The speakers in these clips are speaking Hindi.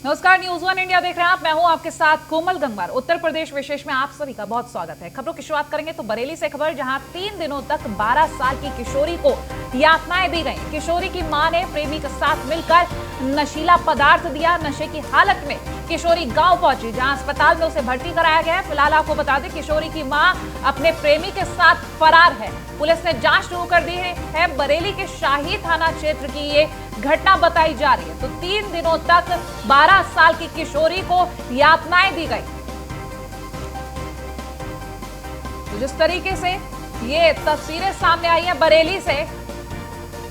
नमस्कार, न्यूज वन इंडिया देख रहे हैं आप। मैं हूं आपके साथ कोमल गंगवार। उत्तर प्रदेश विशेष में आप सभी का बहुत स्वागत है। खबरों की शुरुआत करेंगे तो बरेली से खबर, जहां 3 दिनों तक 12 साल की किशोरी को यातनाएं दी गई। किशोरी की मां ने प्रेमी के साथ मिलकर नशीला पदार्थ दिया। नशे की हालत में किशोरी गांव पहुंची, जहां अस्पताल में उसे भर्ती कराया गया है। फिलहाल आपको बता दें, किशोरी की मां अपने प्रेमी के साथ फरार है। पुलिस ने जांच शुरू कर दी है। बरेली के शाही थाना क्षेत्र की ये घटना बताई जा रही है। तो 3 दिनों तक 12 साल की किशोरी को यातनाएं दी गई। तो जिस तरीके से ये तस्वीरें सामने आई हैं बरेली से,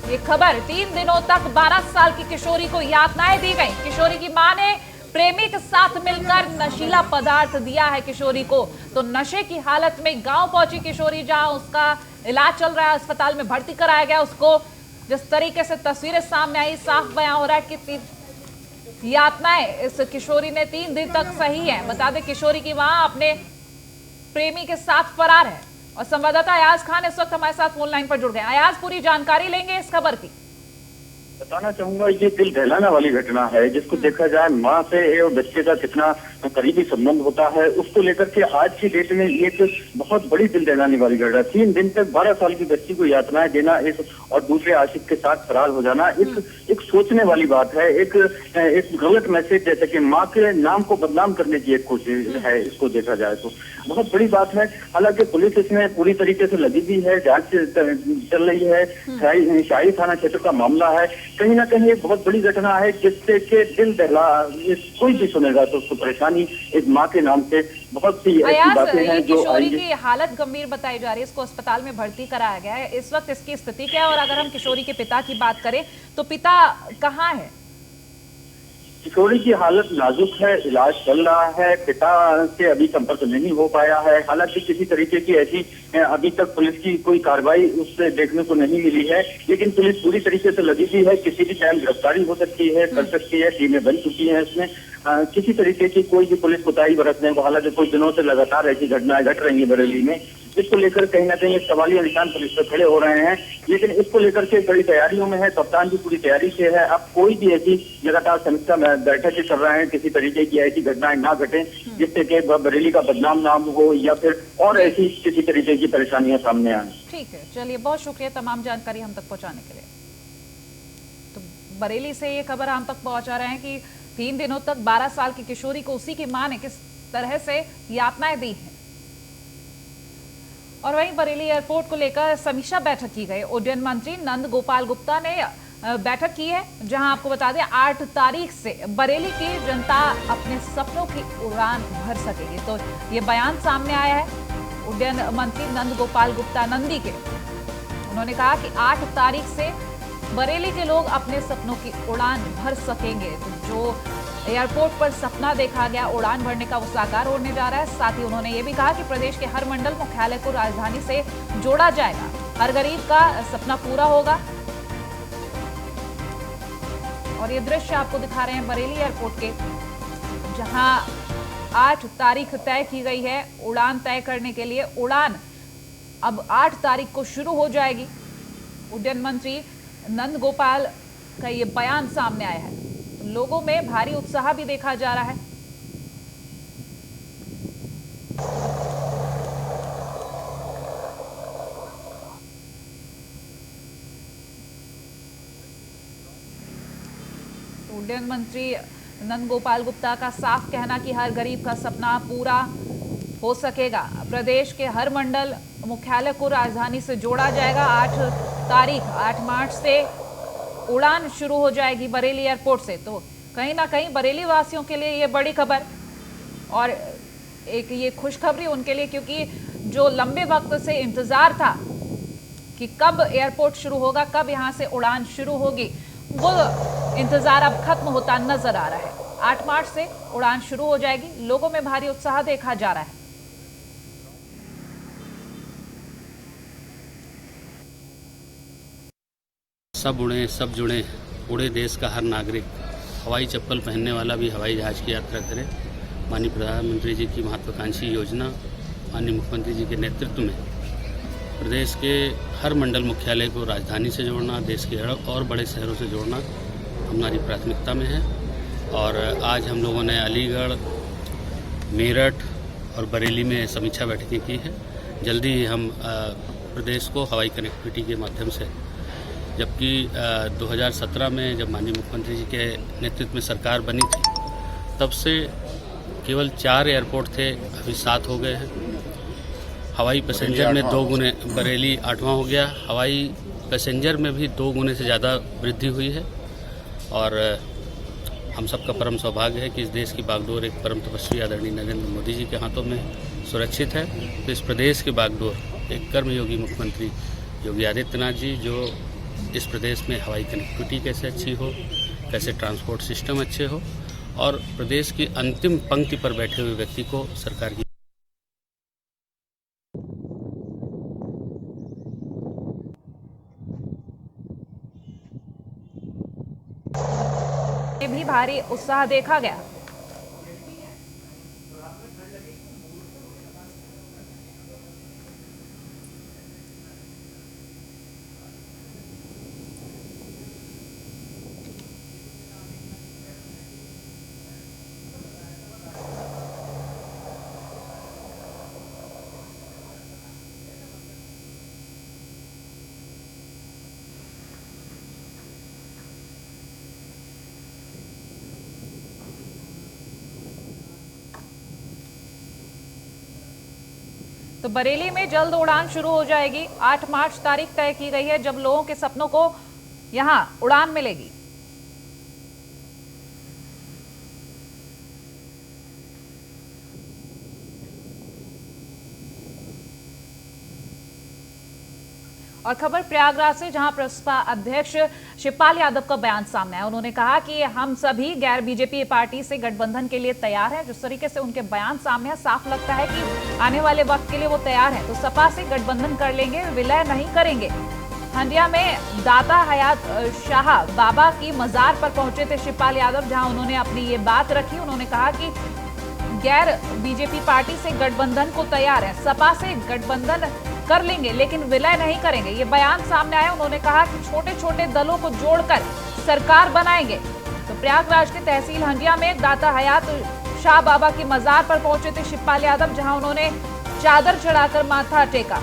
ये खबर 3 दिनों तक 12 साल की किशोरी को यातनाएं दी गई। किशोरी की मां ने प्रेमी के साथ मिलकर नशीला पदार्थ दिया है किशोरी को। तो नशे की हालत में गांव पहुंची किशोरी, जहां उसका इलाज चल रहा है, अस्पताल में भर्ती कराया गया उसको। जिस तरीके से तस्वीरें सामने आई, साफ बयां हो रहा है कि यातनाएं इस किशोरी ने 3 दिन तक सही है। बता दें, किशोरी की मां अपने प्रेमी के साथ फरार है। और संवाददाता अयाज खान इस वक्त हमारे साथ फोन लाइन पर जुड़ गए। अयाज, पूरी जानकारी लेंगे इस खबर की। बताना चाहूंगा, ये दिल दहलाने वाली घटना है। जिसको देखा जाए, माँ से और बच्चे का कितना करीबी संबंध होता है, उसको लेकर के आज की डेट में ये एक बहुत बड़ी दिल दहलाने वाली घटना। 3 दिन तक 12 साल की बच्ची को यातनाएं देना और दूसरे आशिक के साथ फरार हो जाना एक सोचने वाली बात है। एक गलत मैसेज, जैसे कि माँ के नाम को बदनाम करने की एक कोशिश है। इसको देखा जाए तो बहुत बड़ी बात है। हालांकि पुलिस इसमें पूरी तरीके से लगी भी है, जांच चल रही है। शाही थाना क्षेत्र का मामला है। कहीं ना कहीं एक बहुत बड़ी घटना है, जिससे के दिल दहला, कोई भी सुनेगा तो उसको परेशानी एक माँ के नाम से बहुत सी ऐसी बातें हैं जो किशोरी की हालत गंभीर बताई जा रही है। इसको अस्पताल में भर्ती कराया गया है। इस वक्त इसकी स्थिति क्या है? और अगर हम किशोरी के पिता की बात करें तो पिता कहाँ है? किशोरी की हालत नाजुक है, इलाज चल रहा है। पिता से अभी संपर्क नहीं हो पाया है। हालांकि किसी तरीके की ऐसी अभी तक पुलिस की कोई कार्रवाई उससे देखने को नहीं मिली है, लेकिन पुलिस पूरी तरीके से लगी हुई है। किसी भी टाइम गिरफ्तारी हो सकती है, कर सकती है। टीमें बन चुकी हैं इसमें। किसी तरीके की कोई भी पुलिस कोताही बरतने को, हालांकि कुछ दिनों से लगातार ऐसी घटनाएं घट रही है बरेली में। इसको लेकर कहीं ना कहीं एक सवालिया निशान पुलिस पर खड़े हो रहे हैं, लेकिन इसको लेकर के बड़ी तैयारियों में है। कप्तान भी पूरी तैयारी से है। अब कोई भी ऐसी लगातार समीक्षा बैठकें कर रहे हैं, किसी तरीके की ऐसी घटनाएं ना घटे जिससे कि बरेली का बदनाम नाम हो या फिर और ऐसी किसी तरीके की परेशानियां सामने आए। ठीक है, चलिए, बहुत शुक्रिया तमाम जानकारी हम तक पहुंचाने के लिए। तो बरेली से ये खबर हम तक पहुंचा रहे हैं कि 3 दिनों तक 12 साल की किशोरी को उसी की मां ने किस तरह से यातनाएं दी हैं। और वहीं बरेली एयरपोर्ट को लेकर समीक्षा बैठक की गई। उड्डयन मंत्री नंद गोपाल गुप्ता ने बैठक की है, जहां आपको बता दें 8 तारीख से बरेली की जनता अपने सपनों की उड़ान भर सकेगी। तो ये बयान सामने आया है उड्डयन मंत्री नंद गोपाल गुप्ता नंदी के। उन्होंने कहा कि 8 तारीख से बरेली के लोग अपने सपनों की उड़ान भर सकेंगे। तो जो एयरपोर्ट पर सपना देखा गया उड़ान भरने का, वो साकार होने जा रहा है। साथ ही उन्होंने ये भी कहा कि प्रदेश के हर मंडल मुख्यालय को राजधानी से जोड़ा जाएगा। हर गरीब का सपना पूरा होगा। और ये दृश्य आपको दिखा रहे हैं बरेली एयरपोर्ट के, जहां 8 तारीख तय की गई है उड़ान तय करने के लिए। उड़ान अब 8 तारीख को शुरू हो जाएगी। उड्डयन मंत्री नंद गोपाल का ये बयान सामने आया है। लोगों में भारी उत्साह भी देखा जा रहा है। उड्डयन मंत्री नंद गोपाल गुप्ता का साफ कहना कि हर गरीब का सपना पूरा हो सकेगा। प्रदेश के हर मंडल मुख्यालय को राजधानी से जोड़ा जाएगा। 8 मार्च से उड़ान शुरू हो जाएगी बरेली एयरपोर्ट से। तो कहीं ना कहीं बरेली वासियों के लिए ये बड़ी खबर और एक ये खुशखबरी उनके लिए, क्योंकि जो लंबे वक्त से इंतजार था कि कब एयरपोर्ट शुरू होगा, कब यहां से उड़ान शुरू होगी, वो इंतजार अब खत्म होता नजर आ रहा है। 8 मार्च से उड़ान शुरू हो जाएगी। लोगों में भारी उत्साह देखा जा रहा है। सब उड़े, सब जुड़े, उड़े देश का हर नागरिक। हवाई चप्पल पहनने वाला भी हवाई जहाज की यात्रा करे। माननीय प्रधानमंत्री जी की महत्वाकांक्षी योजना, माननीय मुख्यमंत्री जी के नेतृत्व में प्रदेश के हर मंडल मुख्यालय को राजधानी से जोड़ना, देश के और बड़े शहरों से जोड़ना हमारी प्राथमिकता में है। और आज हम लोगों ने अलीगढ़, मेरठ और बरेली में समीक्षा बैठकें की है। जल्दी ही हम प्रदेश को हवाई कनेक्टिविटी के माध्यम से, जबकि 2017 में जब माननीय मुख्यमंत्री जी के नेतृत्व में सरकार बनी थी तब से केवल 4 एयरपोर्ट थे, अभी 7 हो गए हैं। हवाई पैसेंजर में 2 गुने, बरेली 8वां हो गया। हवाई पैसेंजर में भी 2 गुने से ज़्यादा वृद्धि हुई है और हम सबका परम सौभाग्य है कि इस देश की बागडोर एक परम तपस्वी आदरणीय नरेंद्र मोदी जी के हाथों में सुरक्षित है। तो इस प्रदेश की बागडोर एक कर्मयोगी मुख्यमंत्री योगी आदित्यनाथ जी, जो इस प्रदेश में हवाई कनेक्टिविटी कैसे अच्छी हो, कैसे ट्रांसपोर्ट सिस्टम अच्छे हो और प्रदेश की अंतिम पंक्ति पर बैठे हुए व्यक्ति को सरकार की भी भारी उत्साह देखा गया। तो बरेली में जल्द उड़ान शुरू हो जाएगी। 8 मार्च तारीख तय की गई है जब लोगों के सपनों को यहां उड़ान मिलेगी। और खबर प्रयागराज से, जहां प्रसपा अध्यक्ष शिवपाल यादव का बयान सामने आया। उन्होंने कहा कि हम सभी गैर बीजेपी पार्टी से गठबंधन के लिए तैयार हैं। जिस तरीके से उनके बयान सामने है, साफ लगता है कि आने वाले वक्त के लिए वो तैयार हैं। तो सपा से गठबंधन कर लेंगे, विलय नहीं करेंगे। हंडिया में दाता हयात शाह बाबा की मजार पर पहुंचे थे शिवपाल यादव, जहां उन्होंने अपनी ये बात रखी। उन्होंने कहा कि गैर बीजेपी पार्टी से गठबंधन को तैयार है, सपा से गठबंधन कर लेंगे लेकिन विलय नहीं करेंगे। ये बयान सामने आया। उन्होंने कहा कि छोटे छोटे दलों को जोड़कर सरकार बनाएंगे। तो प्रयागराज के तहसील हंडिया में दाता हयात शाह बाबा की मजार पर पहुंचे थे शिवपाल यादव, जहां उन्होंने चादर चढ़ाकर माथा टेका।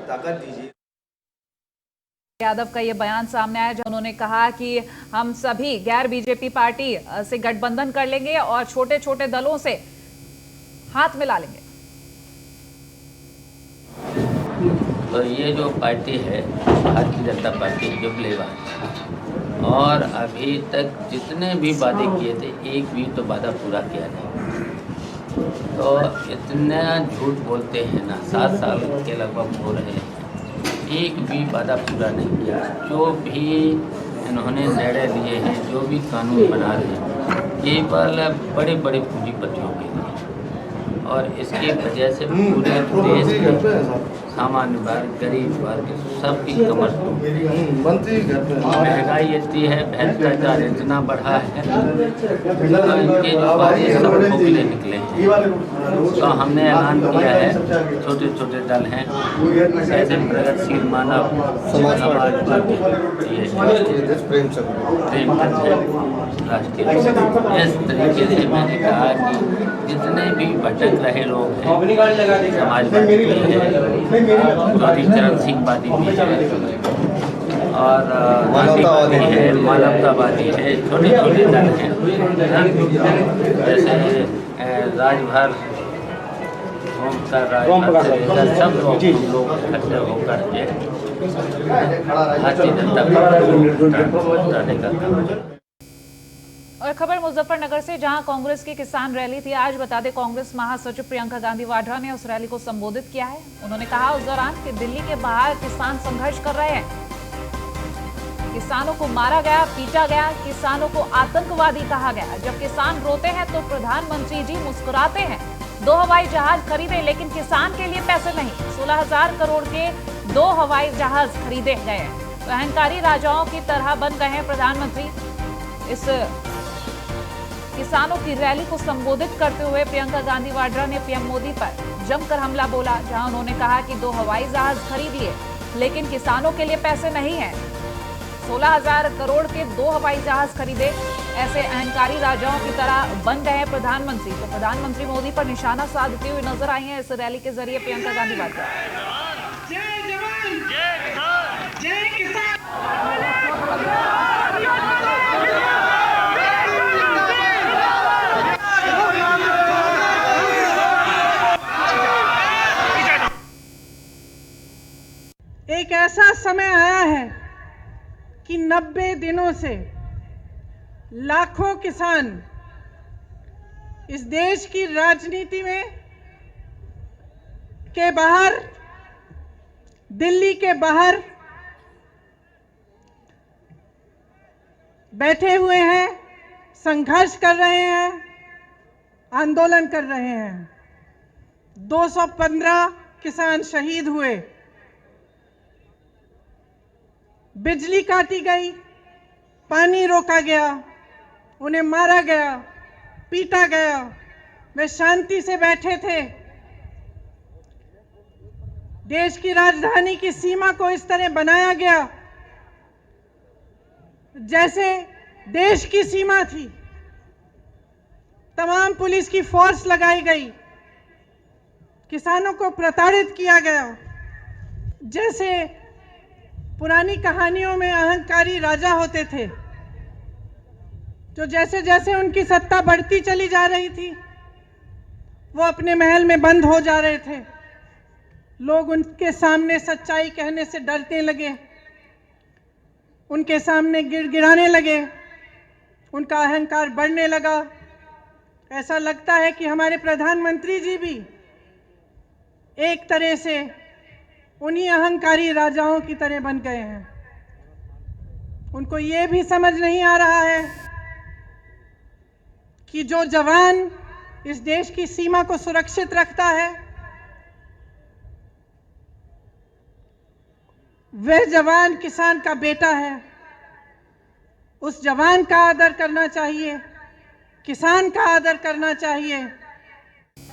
ताकत दीजिए। यादव का ये बयान सामने आया, जब उन्होंने कहा कि हम सभी गैर बीजेपी पार्टी से गठबंधन कर लेंगे और छोटे छोटे दलों से हाथ मिला लेंगे। तो ये जो पार्टी है भारतीय जनता पार्टी जुबलेवाद, और अभी तक जितने भी वादे किए थे एक भी तो वादा पूरा किया नहीं। तो इतना झूठ बोलते हैं ना, 7 साल के लगभग हो रहे हैं, एक भी वादा पूरा नहीं किया। जो भी इन्होंने निर्णय लिए हैं, जो भी कानून बना रहे हैं, केवल बड़े बड़े पूंजीपतियों के लिए, और इसकी वजह से पूरे देश के सामान्य वर्ग, गरीब वर्ग, सबकी कमर महंगाई इतनी है, भ्रष्टाचार इतना बढ़ा है, इनके जो वादे सब खोखले निकले हैं। तो हमने ऐलान किया है, छोटे छोटे दल हैं जैसे प्रगतिशील मानव समाज पार्टी, प्रेमचंद है राष्ट्रीय। इस तरीके से मैंने कहा कि जितने भी भटक रहे लोग हैं, समाजवादी है, चौधरी चरण सिंह वादी भी है, और गांधीवादी है, मानवतावादी है, छोटे छोटे दल हैं जैसे राजभर सब लोग इकट्ठे होकर के भारतीय जनता पार्टी का काम। और खबर मुजफ्फरनगर से, जहां कांग्रेस की किसान रैली थी। आज बता दें, कांग्रेस महासचिव प्रियंका गांधी वाड्रा ने उस रैली को संबोधित किया है। उन्होंने कहा उस दौरान कि दिल्ली के बाहर किसान संघर्ष कर रहे हैं, किसानों को मारा गया, पीटा गया, किसानों को आतंकवादी कहा गया। जब किसान रोते हैं तो प्रधानमंत्री जी मुस्कुराते हैं। 2 हवाई जहाज खरीदे लेकिन किसान के लिए पैसे नहीं। 16,000 करोड़ के 2 हवाई जहाज खरीदे गए हैं। तो अहंकारी राजाओं की तरह बन गए हैं प्रधानमंत्री। इस किसानों की रैली को संबोधित करते हुए प्रियंका गांधी वाड्रा ने पीएम मोदी पर जमकर हमला बोला, जहां उन्होंने कहा कि 2 हवाई जहाज खरीद लिए लेकिन किसानों के लिए पैसे नहीं है। 16,000 करोड़ के 2 हवाई जहाज खरीदे, ऐसे अहंकारी राजाओं की तरह बन गए हैं प्रधानमंत्री। तो प्रधानमंत्री मोदी पर निशाना साधते हुए नजर आई हैं इस रैली के जरिए प्रियंका गांधी वाड्रा। जय जवान, जय किसान, जय किसान। एक ऐसा समय आया है कि 90 दिनों से लाखों किसान इस देश की राजनीति में के बाहर, दिल्ली के बाहर बैठे हुए हैं, संघर्ष कर रहे हैं, आंदोलन कर रहे हैं। 215 किसान शहीद हुए, बिजली काटी गई, पानी रोका गया, उन्हें मारा गया, पीटा गया। वे शांति से बैठे थे। देश की राजधानी की सीमा को इस तरह बनाया गया जैसे देश की सीमा थी। तमाम पुलिस की फोर्स लगाई गई, किसानों को प्रताड़ित किया गया। जैसे पुरानी कहानियों में अहंकारी राजा होते थे, जो जैसे जैसे उनकी सत्ता बढ़ती चली जा रही थी, वो अपने महल में बंद हो जा रहे थे। लोग उनके सामने सच्चाई कहने से डरने लगे, उनके सामने गिड़गिड़ाने लगे, उनका अहंकार बढ़ने लगा। ऐसा लगता है कि हमारे प्रधानमंत्री जी भी एक तरह से उन्हीं अहंकारी राजाओं की तरह बन गए हैं। उनको ये भी समझ नहीं आ रहा है कि जो जवान इस देश की सीमा को सुरक्षित रखता है, वह जवान किसान का बेटा है। उस जवान का आदर करना चाहिए, किसान का आदर करना चाहिए।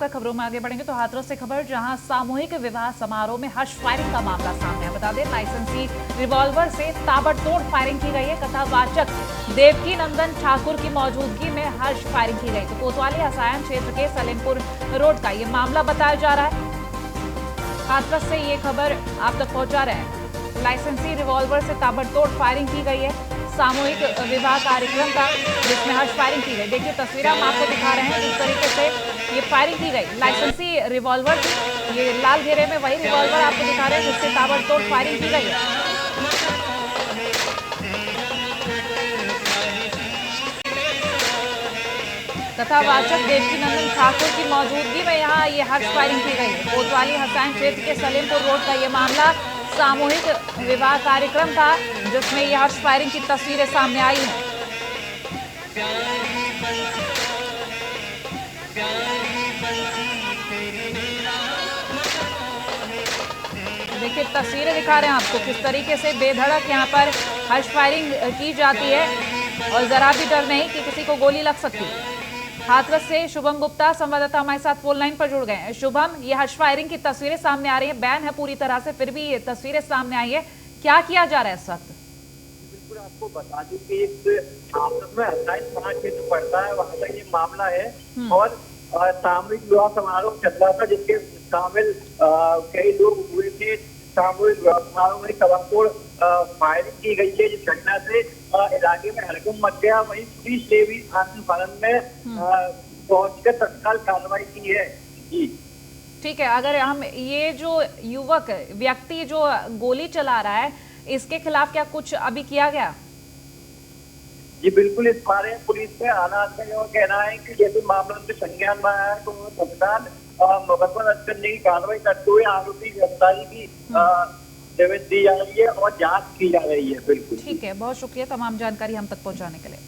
खबरों में आगे बढ़ेंगे तो हाथरस से खबर, जहां सामूहिक विवाह समारोह में हर्ष फायरिंग का मामला सामने है। बता दें, लाइसेंसी रिवॉल्वर से ताबड़तोड़ फायरिंग की गई है। कथावाचक देवकी नंदन ठाकुर की मौजूदगी में हर्ष फायरिंग की गई। तो कोतवाली हसायन क्षेत्र के सलेमपुर रोड का ये मामला बताया जा रहा है। हाथरस से ये खबर आप तक पहुंचा रहे हैं। लाइसेंसी रिवॉल्वर से ताबड़तोड़ फायरिंग की गई है सामूहिक विवाह कार्यक्रम का, जिसमें हर्ष फायरिंग की गई। देखिए तस्वीरें हम आपको दिखा रहे हैं किस तरीके से ये फायरिंग की गई। लाइसेंसी रिवॉल्वर थी, ये लाल घेरे में वही रिवॉल्वर आपको दिखा रहे हैं जिससे ताबड़तोड़ फायरिंग की गई है। कथावाचक देवकी नंदन ठाकुर की मौजूदगी में यहाँ ये हर्ष फायरिंग की गई है। कोतवाली हसायन क्षेत्र के सलेमपुर रोड का ये मामला सामूहिक विवाह कार्यक्रम था, जिसमें ये हर्ष फायरिंग की तस्वीरें सामने आई हैं। देखिए तस्वीरें दिखा रहे हैं आपको किस तरीके से बेधड़क यहाँ पर हर्ष फायरिंग की जाती है और जरा भी डर नहीं कि किसी को गोली लग सकती है। हाथरस से शुभम गुप्ता संवाददाता हमारे साथ फोन लाइन पर जुड़ गए हैं। शुभम, ये हर्ष फायरिंग की तस्वीरें सामने आ रही हैं, बैन है पूरी तरह से, फिर भी ये तस्वीरें सामने आई है, क्या किया जा रहा है इस वक्त? बिल्कुल आपको बता दूं कि इस हाथरस में हसायन समाज के जो पड़ता है वहाँ का ये मामला है और सामूहिक विवाह समारोह चल रहा था, जिसके शामिल कई लोग हुए थे। सामूहिक विवाह समारोह में ताबड़तोड़ फायरिंग की गई है, जिस घटना से इलाके में हड़कंप मच गया। वहीं पुलिस ने भी आत्म पालन में पहुंचकर तत्काल कार्रवाई की है। जी ठीक है, अगर हम ये जो युवक व्यक्ति जो गोली चला रहा है, इसके खिलाफ क्या कुछ अभी किया गया? जी बिल्कुल, इस बारे में पुलिस में आना का कहना है कि जैसे मामला उनके संज्ञान में आया है तो तत्काल मुकदमा दर्ज करने की कार्रवाई करते हुए आरोपी गिरफ्तारी की निर्देश दी जा रही है और जांच की जा रही है। बिल्कुल ठीक है, बहुत शुक्रिया तमाम जानकारी हम तक पहुंचाने के लिए।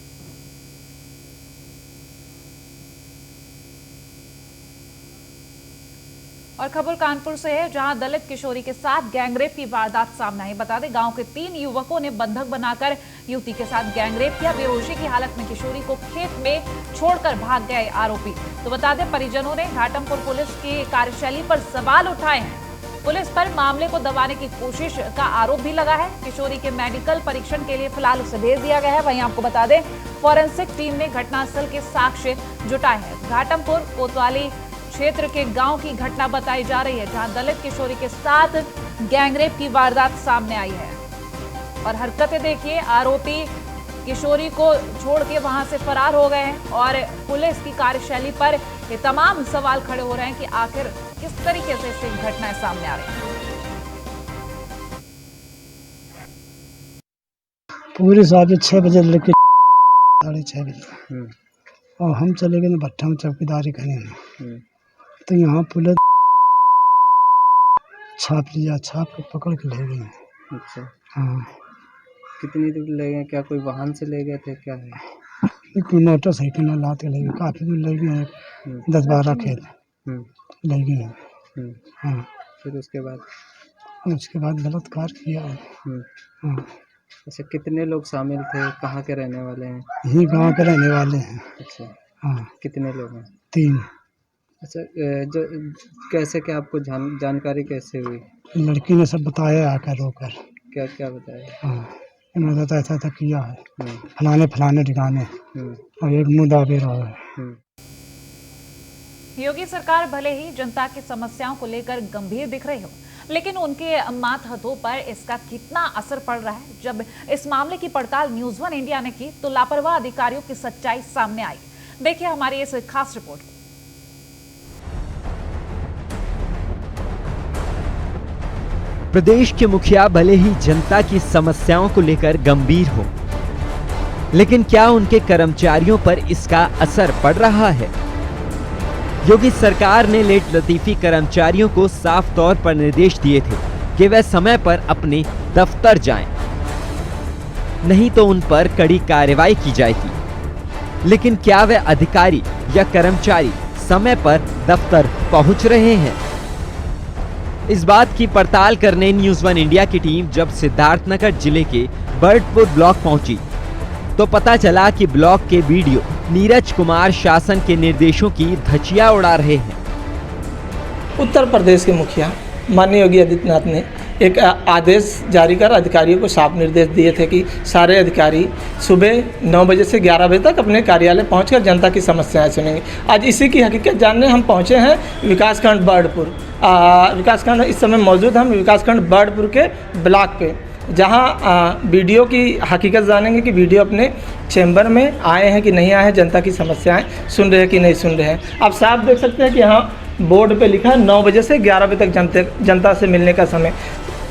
और खबर कानपुर से है, जहां दलित किशोरी के साथ गैंगरेप की वारदात सामने आई। बता दें, गांव के 3 युवकों ने बंधक बनाकर युवती के साथ गैंगरेप किया। बेहोशी की हालत में किशोरी को खेत में छोड़कर भाग गए आरोपी। तो बता दें, परिजनों ने घाटमपुर पुलिस की कार्यशैली पर सवाल उठाए हैं। पुलिस पर मामले को दबाने की कोशिश का आरोप भी लगा है। किशोरी के मेडिकल परीक्षण के लिए फिलहाल उसे भेज दिया गया है। वहीं आपको बता दें, फॉरेंसिक टीम ने घटनास्थल के साक्ष्य जुटाए हैं। घाटमपुर कोतवाली क्षेत्र के गांव की घटना बताई जा रही है, जहां दलित किशोरी के साथ गैंगरेप की वारदात सामने आई है। और हरकतें देखिए, आरोपी किशोरी को छोड़ के वहां से फरार हो गए हैं और पुलिस की कार्यशैली पर ये तमाम सवाल खड़े हो रहे हैं कि आखिर किस तरीके से ऐसी घटनाएं सामने आ रही हैं। पूरे साहब 6 बजे लेके 6:30 बजे और हम चले गए भट्टा में चौकीदारी करने। तो यहाँ पुलिस छाप लिया, छाप के पकड़ के ले गए। अच्छा, हाँ। कितनी दूर ले गए? क्या कोई वाहन से ले गए थे? क्या है? कोई मोटरसाइकिल में लाद के ले गए, काफ़ी दूर ले गए, 10-12 खेत ले गए। हाँ। फिर उसके बाद बलात्कार किया। हाँ। अच्छा, कितने लोग शामिल थे? कहाँ के रहने वाले हैं? यही गांव के रहने वाले हैं। अच्छा। हाँ। कितने लोग हैं? 3। अच्छा, जो कैसे, क्या आपको जानकारी कैसे हुई? लड़की ने सब बताया आकर रोकर। क्या क्या बताया? हाँ, इन्होंने तो ऐसा किया है, फलाने ठिकाने, और एक मुँह दाबे रहा है। योगी सरकार भले ही जनता की समस्याओं को लेकर गंभीर दिख रही हो, लेकिन उनके मातहतों पर इसका कितना असर पड़ रहा है? जब इस मामले की पड़ताल न्यूज़ 1 इंडिया ने की तो लापरवाह अधिकारियों की सच्चाई सामने आई। देखिए हमारी इस खास रिपोर्ट। प्रदेश के मुखिया भले ही जनता की समस्याओं को लेकर गंभीर हो, लेकिन क्या उनके कर्मचारियों पर इसका असर पड़ रहा है? योगी सरकार ने लेट लतीफी कर्मचारियों को साफ तौर पर निर्देश दिए थे कि वे समय पर अपने दफ्तर जाएं, नहीं तो उन पर कड़ी कार्रवाई की जाएगी। लेकिन क्या वे अधिकारी या कर्मचारी समय पर दफ्तर पहुंच रहे हैं? इस बात की पड़ताल करने न्यूज़ 1 इंडिया की टीम जब सिद्धार्थनगर जिले के बर्डपुर ब्लॉक पहुंची तो पता चला कि ब्लॉक के वीडियो नीरज कुमार शासन के निर्देशों की धज्जियां उड़ा रहे हैं। उत्तर प्रदेश के मुखिया माननीय योगी आदित्यनाथ ने एक आदेश जारी कर अधिकारियों को साफ निर्देश दिए थे कि सारे अधिकारी सुबह 9 बजे से 11 बजे तक अपने कार्यालय पहुंचकर जनता की समस्याएं सुनेंगे। आज इसी की हकीकत जानने हम पहुंचे हैं विकासखंड बर्डपुर। विकासखंड इस समय मौजूद हम विकासखंड बर्डपुर के ब्लॉक पे, जहां वीडियो की हकीकत जानेंगे कि वीडियो अपने चैम्बर में आए हैं कि नहीं आए हैं, जनता की समस्याएं सुन रहे हैं कि नहीं सुन रहे हैं। आप साफ देख सकते हैं कि यहाँ बोर्ड पे लिखा है 9 बजे से 11 बजे तक जनता से मिलने का समय।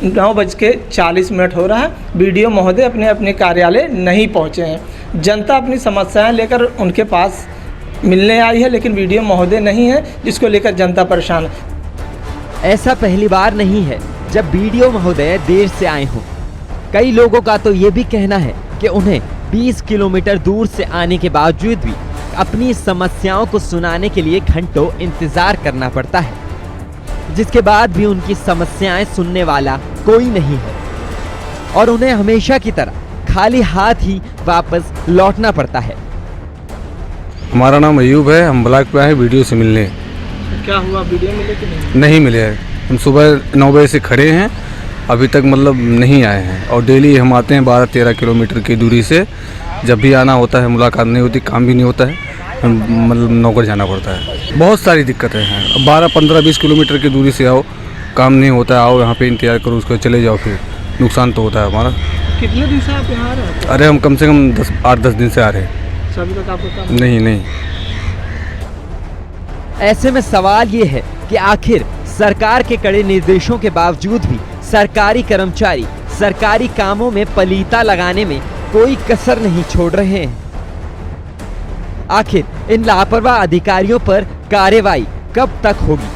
9:40 हो रहा है। वीडियो महोदय अपने अपने कार्यालय नहीं पहुँचे हैं। जनता अपनी समस्याएँ लेकर उनके पास मिलने आई है, लेकिन वीडियो महोदय नहीं है, जिसको लेकर जनता परेशान है। ऐसा पहली बार नहीं है जब बीडीओ महोदय देर से आए हों। कई लोगों का तो ये भी कहना है कि उन्हें 20 किलोमीटर दूर से आने के बावजूद भी अपनी समस्याओं को सुनाने के लिए घंटों इंतजार करना पड़ता है, जिसके बाद भी उनकी समस्याएं सुनने वाला कोई नहीं है और उन्हें हमेशा की तरह खाली हाथ ही वापस लौटना पड़ता है। हमारा नाम अयूब है, हम ब्लॉक पे आए वीडियो से मिलने। क्या हुआ, वीडियो मिले कि नहीं मिले हैं। हम सुबह 9 बजे से खड़े हैं, अभी तक मतलब नहीं आए हैं। और डेली हम आते हैं 12-13 किलोमीटर की दूरी से। जब भी आना होता है मुलाकात नहीं होती, काम भी नहीं होता है, मतलब नौकर जाना पड़ता है। बहुत सारी दिक्कतें हैं। 12, 15, 20 किलोमीटर की दूरी से आओ, काम नहीं होता है, आओ यहाँ पे इंतजार करो, उसको चले जाओ, फिर नुकसान तो होता है हमारा। कितने दिन से आप यहाँ आ रहे हैं? अरे हम कम से कम 8-10 दिन से आ रहे हैं। अभी तक आपको काम नहीं। ऐसे में सवाल ये है कि आखिर सरकार के कड़े निर्देशों के बावजूद भी सरकारी कर्मचारी सरकारी कामों में पलीता लगाने में कोई कसर नहीं छोड़ रहे हैं। आखिर इन लापरवाह अधिकारियों पर कार्रवाई कब तक होगी?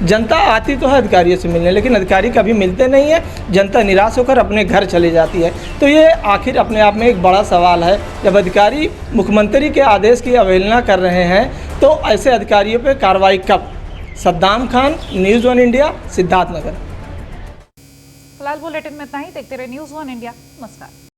जनता आती तो है अधिकारियों से मिलने, लेकिन अधिकारी कभी मिलते नहीं है। जनता निराश होकर अपने घर चली जाती है। तो ये आखिर अपने आप में एक बड़ा सवाल है। जब अधिकारी मुख्यमंत्री के आदेश की अवहेलना कर रहे हैं तो ऐसे अधिकारियों पे कार्रवाई कब? Saddam Khan, news 1 India, Siddharthnagar. फिलहाल बुलेटिन में इतना ही। देखते रहे न्यूज़ 1 इंडिया। नमस्कार।